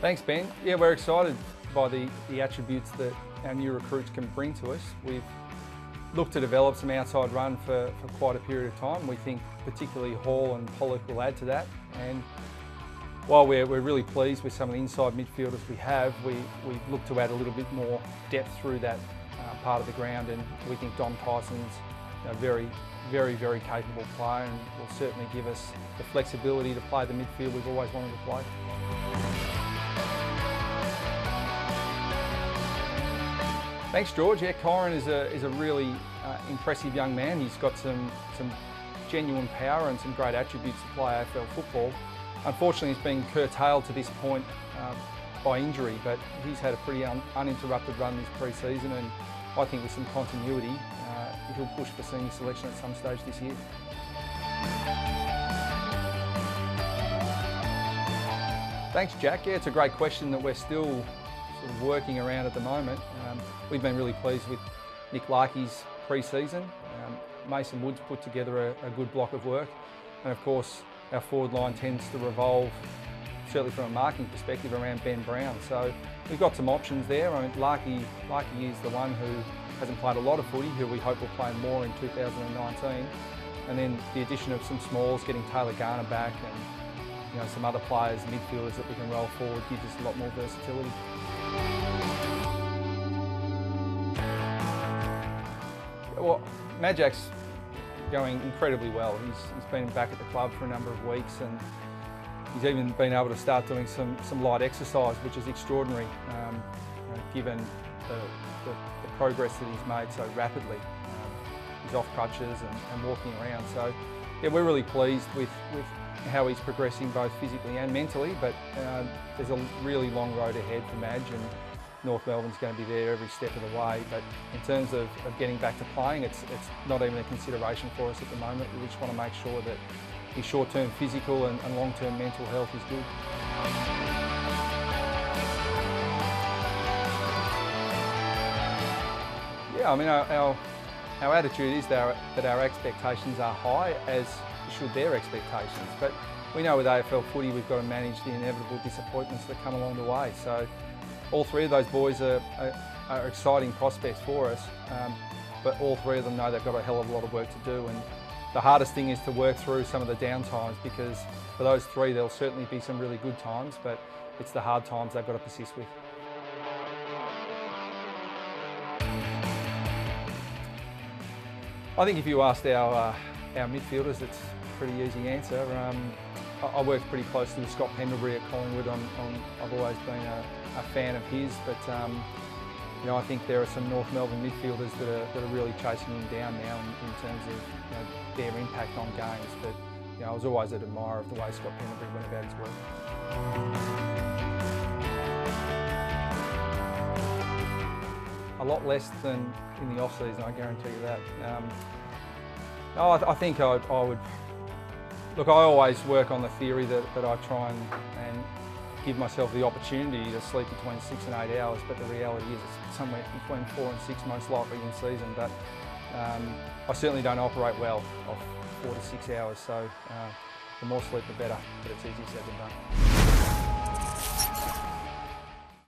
Thanks, Ben. Yeah, we're excited by the attributes that our new recruits can bring to us. We've looked to develop some outside run for quite a period of time. We think particularly Hall and Pollock will add to that. And while we're really pleased with some of the inside midfielders we have, we look to add a little bit more depth through that part of the ground, and we think Dom Tyson's a very capable player and will certainly give us the flexibility to play the midfield we've always wanted to play. Thanks, George. Yeah, Kyron is a really impressive young man. He's got some genuine power and some great attributes to play AFL football. Unfortunately, he's been curtailed to this point by injury, but he's had a pretty uninterrupted run this pre-season, and I think with some continuity, he'll push for senior selection at some stage this year. Thanks, Jack. Yeah, it's a great question that we're still sort of working around at the moment. We've been really pleased with Nick Larkey's pre-season. Mason Woods put together a good block of work, and of course our forward line tends to revolve, certainly from a marking perspective, around Ben Brown. So we've got some options there. I mean, Larkey is the one who hasn't played a lot of footy, who we hope will play more in 2019. And then the addition of some smalls, getting Taylor Garner back, and some other players, midfielders that we can roll forward, gives us a lot more versatility. Well, Majak's going incredibly well. He's been back at the club for a number of weeks, and he's even been able to start doing some light exercise, which is extraordinary, given the progress that he's made so rapidly. He's off crutches and walking around. So yeah, we're really pleased with how he's progressing both physically and mentally, but there's a really long road ahead for Madge, and North Melbourne's going to be there every step of the way. But in terms of getting back to playing, it's not even a consideration for us at the moment. We just want to make sure that his short-term physical and long-term mental health is good. Yeah, I mean, our attitude is that our expectations are high, as should their expectations. But we know with AFL footy we've got to manage the inevitable disappointments that come along the way. So all three of those boys are exciting prospects for us, but all three of them know they've got a hell of a lot of work to do. And the hardest thing is to work through some of the down times, because for those three there'll certainly be some really good times, but it's the hard times they've got to persist with. I think if you asked our midfielders, it's a pretty easy answer. I worked pretty closely with Scott Pendlebury at Collingwood. I've always been a fan of his, but I think there are some North Melbourne midfielders that are really chasing him down now in terms of their impact on games. But I was always an admirer of the way Scott Pendlebury went about his work. A lot less than in the off-season, I guarantee you that. I think I would. Look, I always work on the theory that I try and give myself the opportunity to sleep between 6 and 8 hours, but the reality is it's somewhere between 4 and 6 most likely in season. But I certainly don't operate well off 4 to 6 hours, so the more sleep the better, but it's easier said than done.